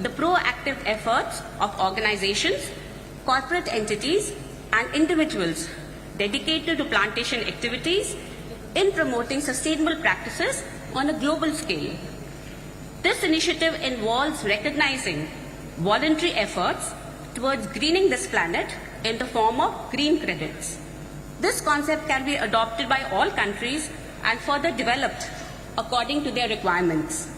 the proactive efforts of organizations, corporate entities, and individuals dedicated to plantation activities in promoting sustainable practices on a global scale. This initiative involves recognizing voluntary efforts towards greening this planet in the form of green credits. This concept can be adopted by all countries and further developed according to their requirements.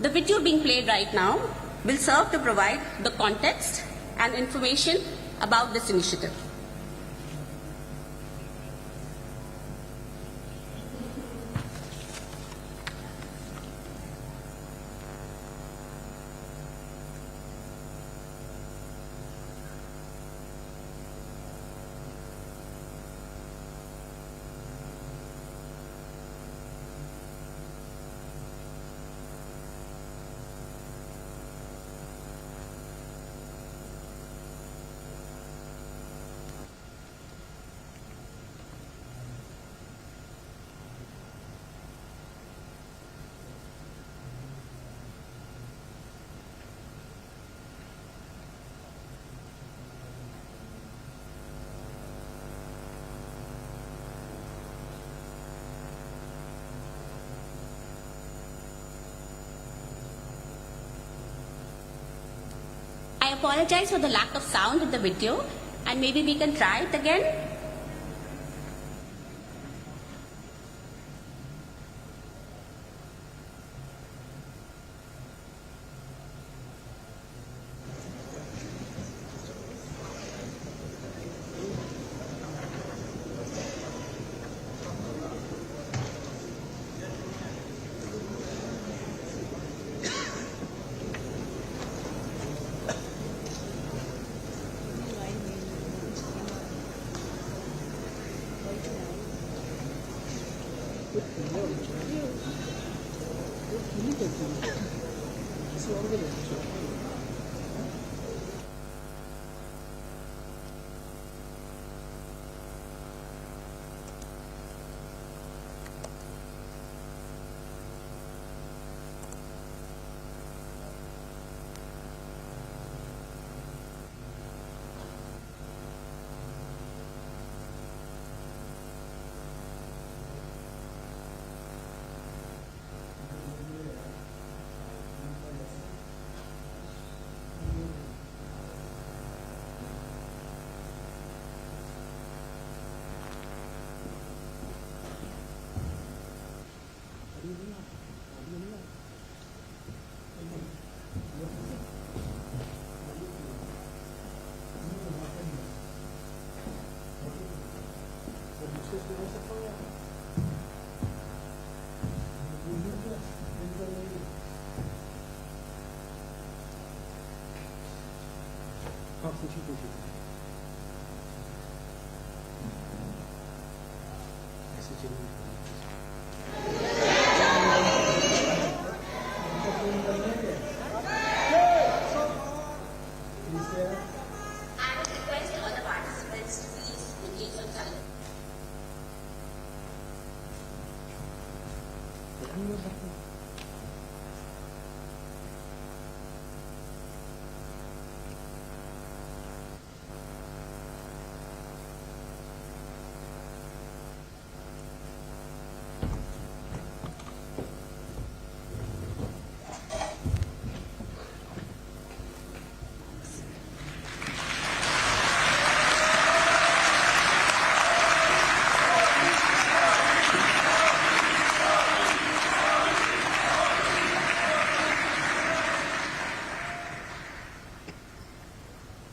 The video being played right now will serve to provide the context and information about this initiative. I apologize for the lack of sound in the video, and maybe we can try it again.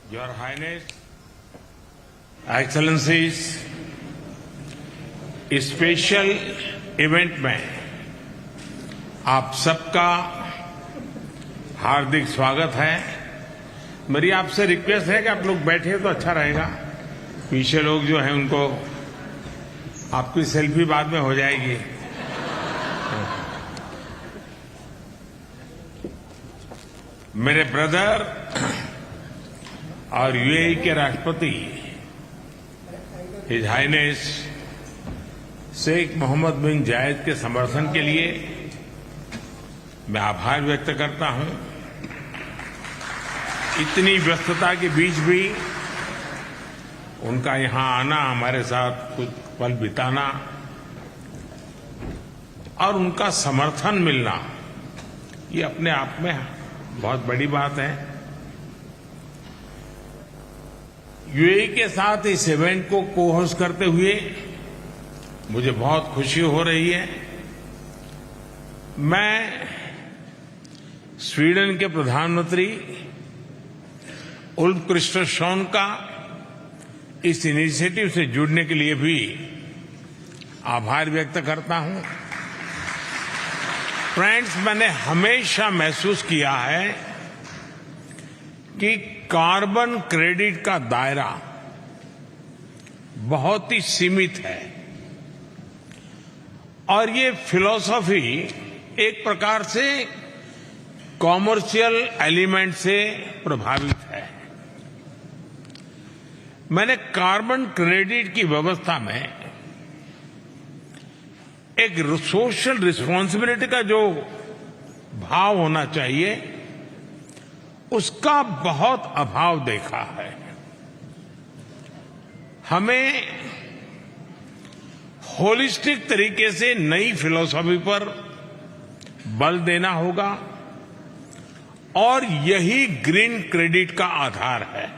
Your Highness, Excellencies, इस special event में आप सबका हार्दिक स्वागत है। मेरी आपसे request है कि आप लोग बैठे तो अच्छा रहेगा। पीछे लोग जो हैं उनको आपकी सेल्फी बाद में हो जाएगी। मेरे ब्रदर और यूएई के राष्ट्रपति हिज हाइनेस शेख मोहम्मद बिन जायद के समर्थन के लिए मैं आभार व्यक्त करता हूं। इतनी व्यस्तता के बीच भी उनका यहां आना, हमारे साथ कुछ पल बिताना और उनका समर्थन मिलना, ये अपने आप में बहुत बड़ी बात है। यूएई के साथ इस इवेंट को को-होस्ट करते हुए मुझे बहुत खुशी हो रही है। मैं स्वीडन के प्रधानमंत्री उल्फ क्रिस्टरसन का इस इनिशिएटिव से जुड़ने के लिए भी आभार व्यक्त करता हूं। फ्रेंड्स, मैंने हमेशा महसूस किया है कि कार्बन क्रेडिट का दायरा बहुत ही सीमित है और ये फिलॉसफी एक प्रकार से कॉमर्शियल एलिमेंट से प्रभावित है। मैंने कार्बन क्रेडिट की व्यवस्था में एक सोशल रिस्पांसिबिलिटी का जो भाव होना चाहिए, उसका बहुत अभाव देखा है। हमें होलिस्टिक तरीके से नई फिलॉसफी पर बल देना होगा और यही ग्रीन क्रेडिट का आधार है।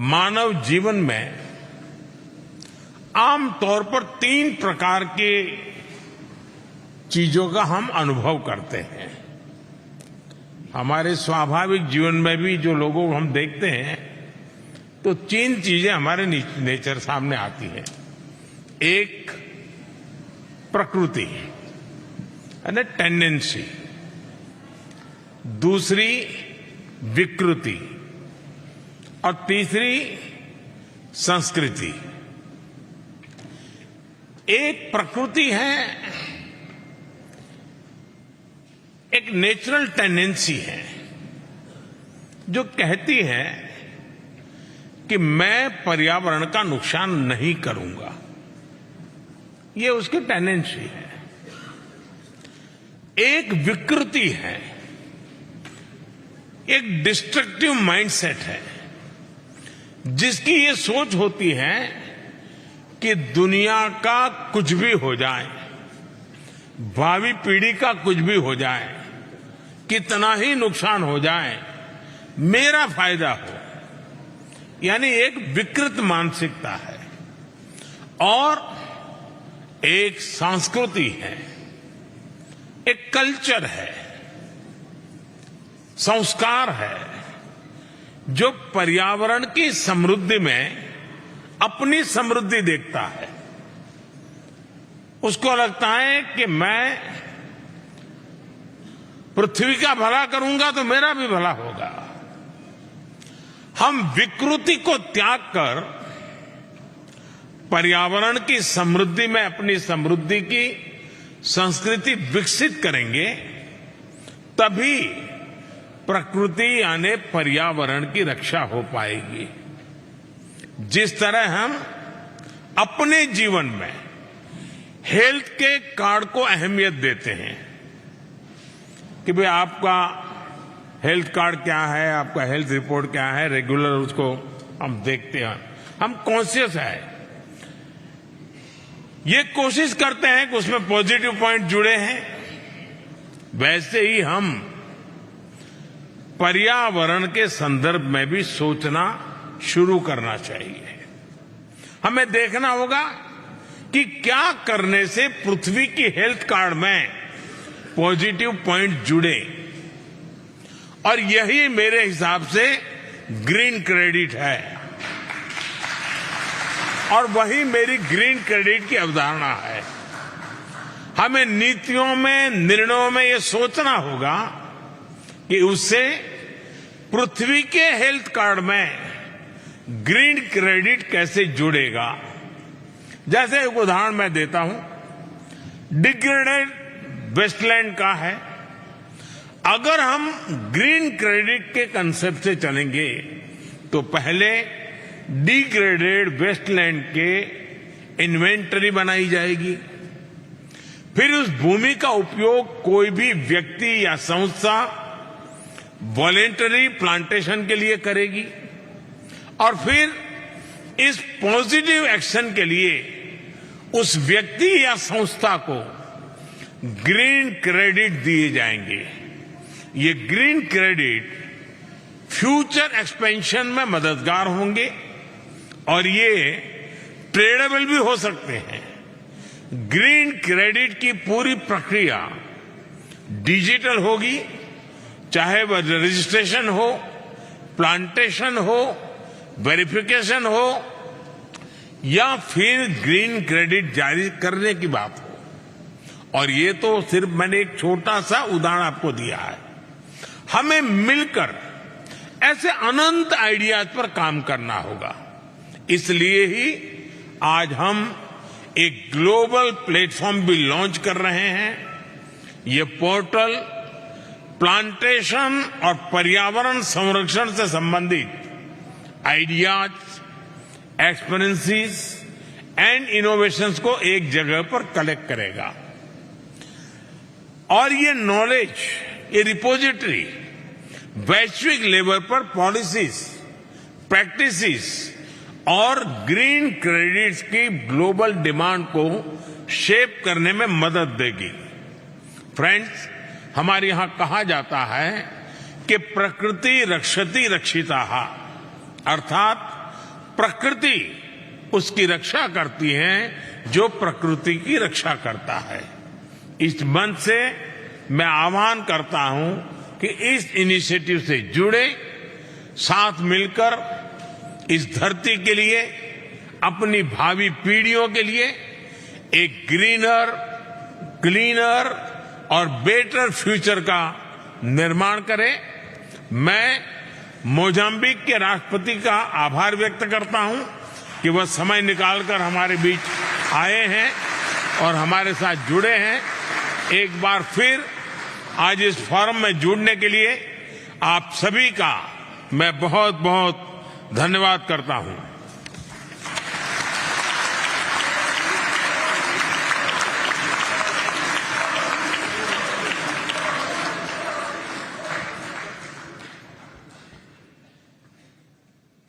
मानव जीवन में आमतौर पर 3 प्रकार के चीजों का हम अनुभव करते हैं। हमारे स्वाभाविक जीवन में भी जो लोगों को हम देखते हैं तो 3 चीजें हमारे नेचर सामने आती हैं। एक प्रकृति यानी टेंडेंसी, दूसरी विकृति और तीसरी संस्कृति। एक प्रकृति है, एक नेचुरल टेंडेंसी है जो कहती है कि मैं पर्यावरण का नुकसान नहीं करूंगा। ये उसकी टेंडेंसी है। एक विकृति है, एक डिस्ट्रक्टिव माइंडसेट है जिसकी ये सोच होती है कि दुनिया का कुछ भी हो जाए, भावी पीढ़ी का कुछ भी हो जाए, कितना ही नुकसान हो जाए, मेरा फायदा हो। यानी एक विकृत मानसिकता है। और एक संस्कृति है, एक कल्चर है, संस्कार है जो पर्यावरण की समृद्धि में अपनी समृद्धि देखता है। उसको लगता है कि मैं पृथ्वी का भला करूंगा तो मेरा भी भला होगा। हम विकृति को त्याग कर पर्यावरण की समृद्धि में अपनी समृद्धि की संस्कृति विकसित करेंगे, तभी प्रकृति यानी पर्यावरण की रक्षा हो पाएगी। जिस तरह हम अपने जीवन में हेल्थ के कार्ड को अहमियत देते हैं कि भाई आपका हेल्थ कार्ड क्या है, आपका हेल्थ रिपोर्ट क्या है, रेगुलर उसको हम देखते हैं, हम कॉन्शियस है, ये कोशिश करते हैं कि उसमें पॉजिटिव पॉइंट जुड़े हैं। वैसे ही हम पर्यावरण के संदर्भ में भी सोचना शुरू करना चाहिए। हमें देखना होगा कि क्या करने से पृथ्वी की हेल्थ कार्ड में पॉजिटिव पॉइंट जुड़े, और यही मेरे हिसाब से ग्रीन क्रेडिट है और वही मेरी ग्रीन क्रेडिट की अवधारणा है। हमें नीतियों में, निर्णयों में यह सोचना होगा कि उससे पृथ्वी के हेल्थ कार्ड में ग्रीन क्रेडिट कैसे जुड़ेगा। जैसे एक उदाहरण मैं देता हूं, डिग्रेडेड वेस्टलैंड का है। अगर हम ग्रीन क्रेडिट के कंसेप्ट से चलेंगे तो पहले डिग्रेडेड वेस्टलैंड के इन्वेंटरी बनाई जाएगी, फिर उस भूमि का उपयोग कोई भी व्यक्ति या संस्था वॉलेंटरी प्लांटेशन के लिए करेगी और फिर इस पॉजिटिव एक्शन के लिए उस व्यक्ति या संस्था को ग्रीन क्रेडिट दिए जाएंगे। ये ग्रीन क्रेडिट फ्यूचर एक्सपेंशन में मददगार होंगे और ये ट्रेडेबल भी हो सकते हैं। ग्रीन क्रेडिट की पूरी प्रक्रिया डिजिटल होगी, चाहे वह रजिस्ट्रेशन हो, प्लांटेशन हो, वेरिफिकेशन हो या फिर ग्रीन क्रेडिट जारी करने की बात हो। और ये तो सिर्फ मैंने एक छोटा सा उदाहरण आपको दिया है। हमें मिलकर ऐसे अनंत आइडियाज पर काम करना होगा। इसलिए ही आज हम एक ग्लोबल प्लेटफॉर्म भी लॉन्च कर रहे हैं। ये पोर्टल प्लांटेशन और पर्यावरण संरक्षण से संबंधित आइडियाज, एक्सपीरियंसेस एंड इनोवेशंस को एक जगह पर कलेक्ट करेगा और ये नॉलेज, ये रिपोजिटरी वैश्विक लेवल पर पॉलिसीज, प्रैक्टिसेस और ग्रीन क्रेडिट्स की ग्लोबल डिमांड को शेप करने में मदद देगी। फ्रेंड्स, हमारे यहां कहा जाता है कि प्रकृति रक्षति रक्षिताः, अर्थात प्रकृति उसकी रक्षा करती है जो प्रकृति की रक्षा करता है। इस मंच से मैं आह्वान करता हूं कि इस इनिशिएटिव से जुड़े, साथ मिलकर इस धरती के लिए, अपनी भावी पीढ़ियों के लिए एक ग्रीनर, क्लीनर और बेटर फ्यूचर का निर्माण करें। मैं मोजाम्बिक के राष्ट्रपति का आभार व्यक्त करता हूं कि वह समय निकालकर हमारे बीच आए हैं और हमारे साथ जुड़े हैं। एक बार फिर आज इस फोरम में जुड़ने के लिए आप सभी का मैं बहुत बहुत धन्यवाद करता हूं।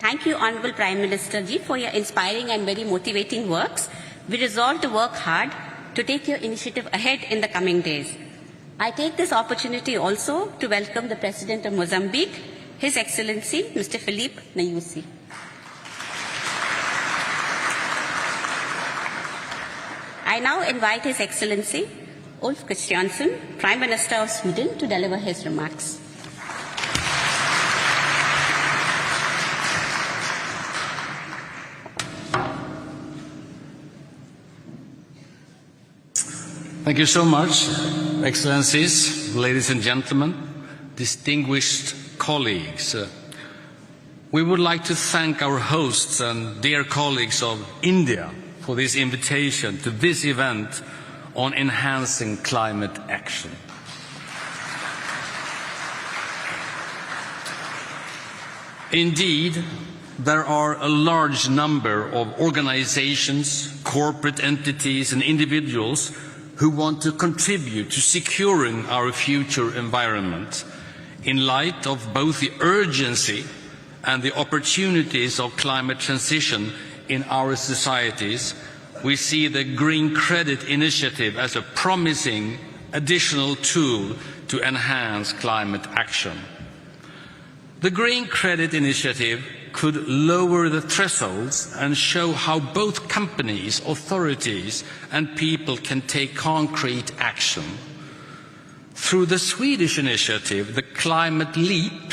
Thank you, Honorable Prime Minister Ji, for your inspiring and very motivating works. We resolve to work hard to take your initiative ahead in the coming days. I take this opportunity also to welcome the President of Mozambique, His Excellency, Mr. Filipe Nyusi. I now invite His Excellency, Ulf Kristersson, Prime Minister of Sweden, to deliver his remarks. Thank you so much, Excellencies, ladies and gentlemen, distinguished colleagues. We would like to thank our hosts and dear colleagues of India for this invitation to this event on enhancing climate action. Indeed, there are a large number of organizations, corporate entities and individuals who want to contribute to securing our future environment. In light of both the urgency and the opportunities of climate transition in our societies, we see the Green Credit Initiative as a promising additional tool to enhance climate action. The Green Credit Initiative could lower the thresholds and show how both companies, authorities and people can take concrete action. Through the Swedish initiative, the Climate Leap,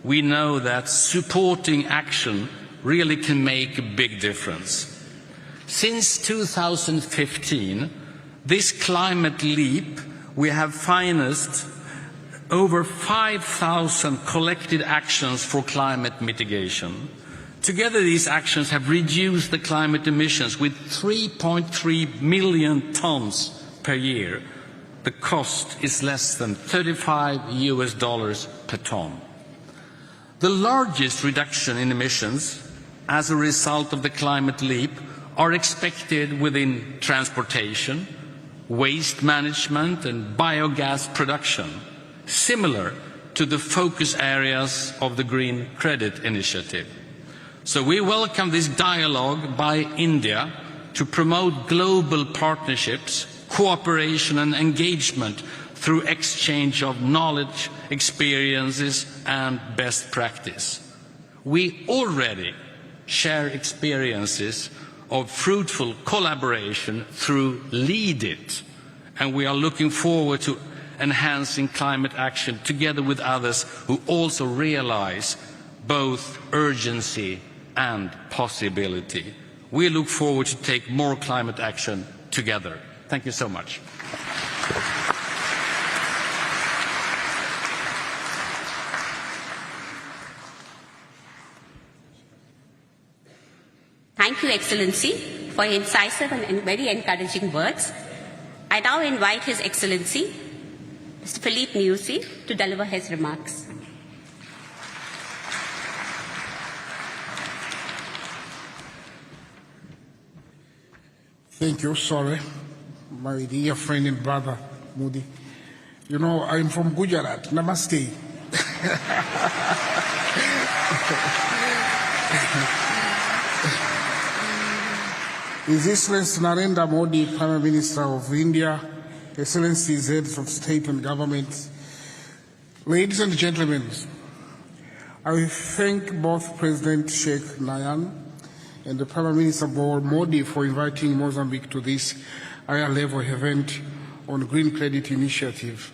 we know that supporting action really can make a big difference. Since 2015, this Climate Leap, we have financed over 5,000 collected actions for climate mitigation. Together, these actions have reduced the climate emissions with 3.3 million tons per year. The cost is less than $35 per ton. The largest reduction in emissions as a result of the Climate Leap are expected within transportation, waste management and biogas production, similar to the focus areas of the Green Credit Initiative. So we welcome this dialogue by India to promote global partnerships, cooperation and engagement through exchange of knowledge, experiences and best practice. We already share experiences of fruitful collaboration through Lead It, and we are looking forward to enhancing climate action together with others who also realize both urgency and possibility. We look forward to take more climate action together. Thank you so much. Thank you, Excellency, for your incisive and very encouraging words. I now invite His Excellency, Mr. Philippe Nyusi, to deliver his remarks. Thank you. Sorry, my dear friend and brother, Modi. You know, I'm from Gujarat. Namaste. His Excellency Narendra Modi, Prime Minister of India, Excellencies, heads of state and government, ladies and gentlemen, I thank both President Sheikh Nayan and the Prime Minister Modi for inviting Mozambique to this higher-level event on Green Credit Initiative.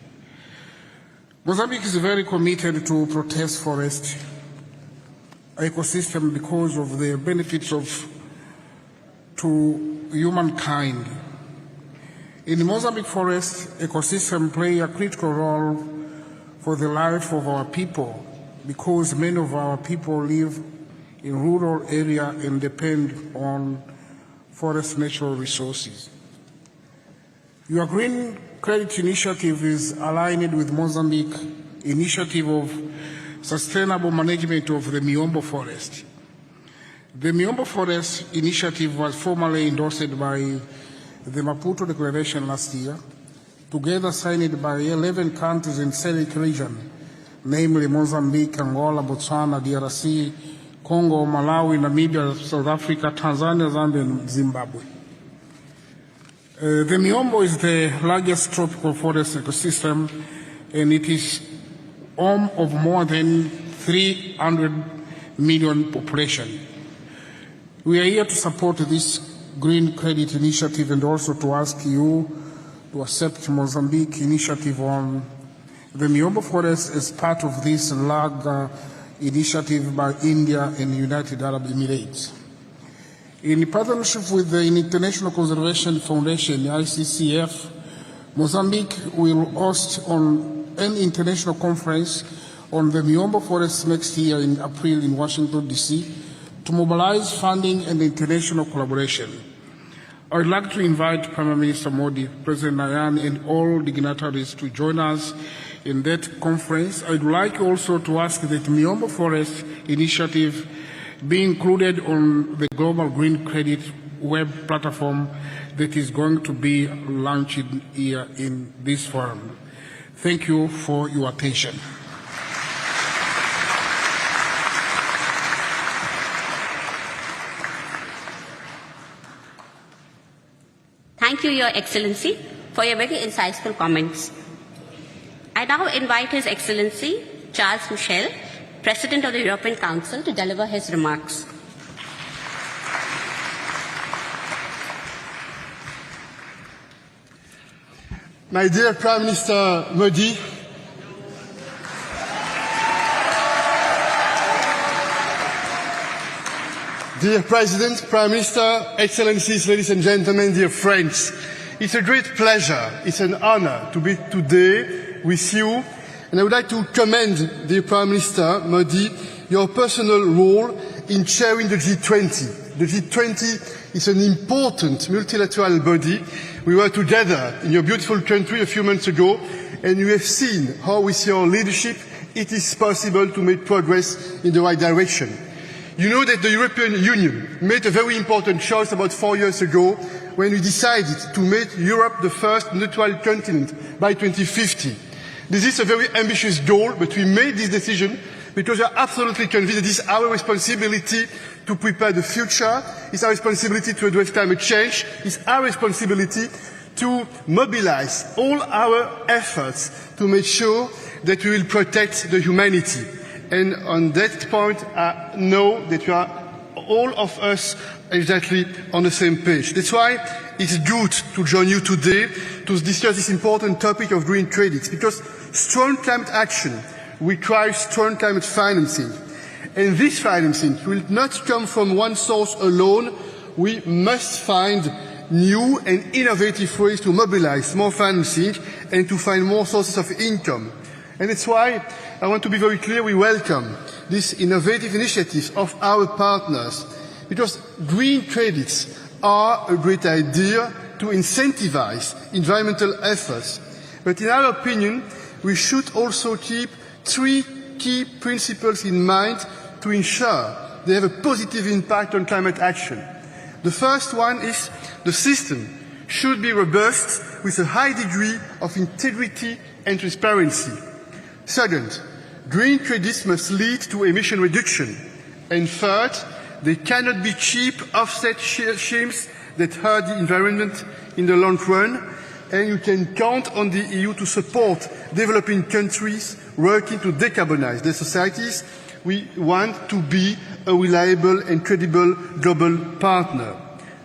Mozambique is very committed to protect forest ecosystem because of the benefits to humankind. In the Mozambique forest, ecosystem play a critical role for the life of our people because many of our people live in rural areas and depend on forest natural resources. Your Green Credit Initiative is aligned with Mozambique initiative of sustainable management of the Miombo forest. The Miombo Forest Initiative was formally endorsed by the Maputo Declaration last year, together signed by 11 countries in SADC region, namely Mozambique, Angola, Botswana, DRC, Congo, Malawi, Namibia, South Africa, Tanzania, Zambia, and Zimbabwe. The Miombo is the largest tropical forest ecosystem, and it is home of more than 300 million population. We are here to support this Green Credit Initiative and also to ask you to accept Mozambique initiative on the Miombo Forest as part of this large initiative by India and United Arab Emirates. In partnership with the International Conservation Foundation, ICCF, Mozambique will host an international conference on the Miombo Forest next year in April in Washington, D.C., to mobilize funding and international collaboration. I would like to invite Prime Minister Modi, President Nayan, and all dignitaries to join us in that conference. I would like also to ask that Miombo Forest Initiative be included on the Global Green Credit web platform that is going to be launched here in this forum. Thank you for your attention. Thank you, Your Excellency, for your very insightful comments. I now invite His Excellency Charles Michel, President of the European Council, to deliver his remarks. My dear Prime Minister Modi, dear President, Prime Minister, Excellencies, ladies and gentlemen, dear friends, it's a great pleasure, it's an honor to be today with you, and I would like to commend, dear Prime Minister Modi, your personal role in chairing the G20. The G20 is an important multilateral body. We were together in your beautiful country a few months ago, and you have seen how with your leadership it is possible to make progress in the right direction. You know that the European Union made a very important choice about 4 years ago when we decided to make Europe the first neutral continent by 2050. This is a very ambitious goal, but we made this decision because we are absolutely convinced that it is our responsibility to prepare the future, it's our responsibility to address climate change, it's our responsibility to mobilize all our efforts to make sure that we will protect the humanity. And on that point, I know that we are all of us exactly on the same page. That's why it's good to join you today to discuss this important topic of green credits, because strong climate action requires strong climate financing. And this financing will not come from one source alone. We must find new and innovative ways to mobilize more financing and to find more sources of income. And that's why I want to be very clear, we welcome these innovative initiatives of our partners, because green credits are a great idea to incentivize environmental efforts. But in our opinion, we should also keep three key principles in mind to ensure they have a positive impact on climate action. The first one is the system should be robust with a high degree of integrity and transparency. Second, green credits must lead to emission reduction. And third, they cannot be cheap offset schemes that hurt the environment in the long run. And you can count on the EU to support developing countries working to decarbonize their societies. We want to be a reliable and credible global partner.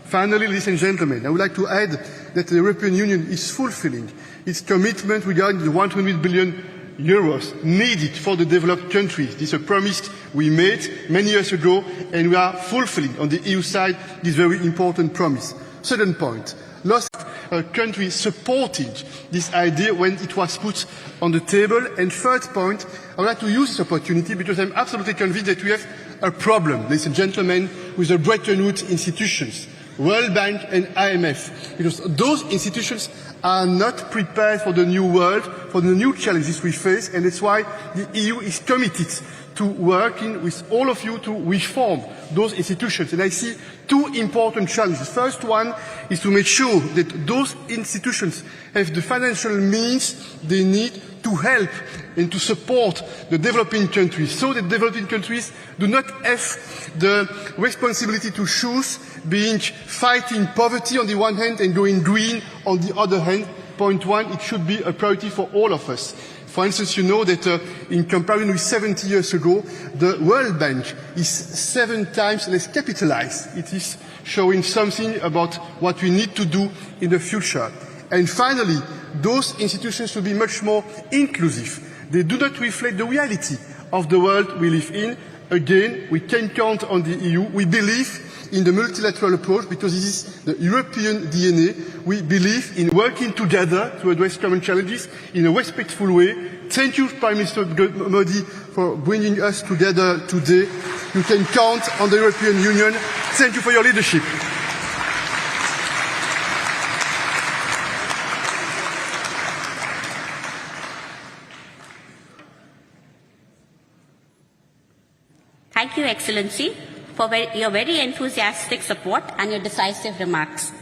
Finally, ladies and gentlemen, I would like to add that the European Union is fulfilling its commitment regarding the 100 billion euros needed for the developed countries. This is a promise we made many years ago, and we are fulfilling on the EU side this very important promise. Second point, lots of countries supported this idea when it was put on the table. And third point, I would like to use this opportunity because I'm absolutely convinced that we have a problem, ladies and gentlemen, with the Bretton Woods institutions, World Bank and IMF, because those institutions are not prepared for the new world, for the new challenges we face, and that's why the EU is committed to working with all of you to reform those institutions. And I see two important challenges. The first one is to make sure that those institutions have the financial means they need to help and to support the developing countries, so that developing countries do not have the responsibility to choose being fighting poverty on the one hand and going green on the other hand. Point one, it should be a priority for all of us. For instance, you know that in comparison with 70 years ago, the World Bank is 7 times less capitalized. It is showing something about what we need to do in the future. And finally, those institutions should be much more inclusive. They do not reflect the reality of the world we live in. Again, we can count on the EU. We believe in the multilateral approach because this is the European DNA. We believe in working together to address common challenges in a respectful way. Thank you, Prime Minister Modi, for bringing us together today. You can count on the European Union. Thank you for your leadership. Thank you, Excellency, for your very enthusiastic support and your decisive remarks.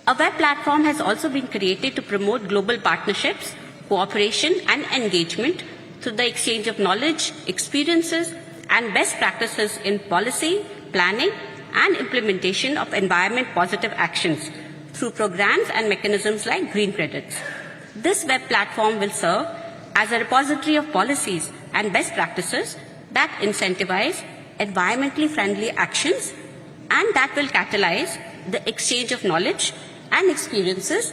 A web platform has also been created to promote global partnerships, cooperation and engagement through the exchange of knowledge, experiences and best practices in policy, planning and implementation of environment-positive actions through programs and mechanisms like green credits. This web platform will serve as a repository of policies and best practices that incentivize environmentally friendly actions and that will catalyze the exchange of knowledge and experiences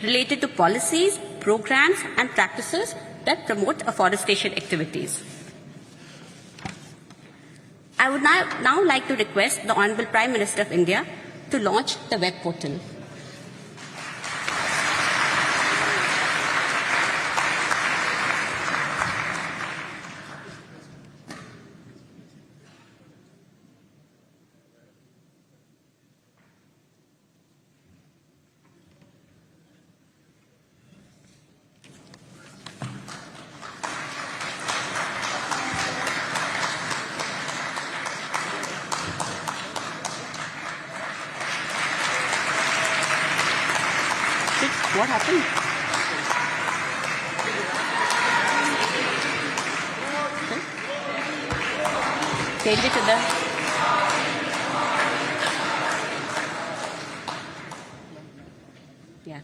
related to policies, programs and practices that promote afforestation activities. I would now like to request the Honourable Prime Minister of India to launch the web portal. change it to the... Yeah.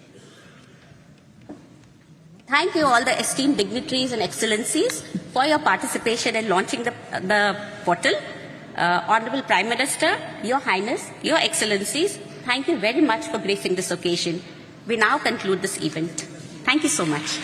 Thank you all the esteemed dignitaries and excellencies for your participation in launching the portal. Honorable Prime Minister, Your Highness, Your Excellencies, thank you very much for gracing this occasion. We now conclude this event. Thank you so much.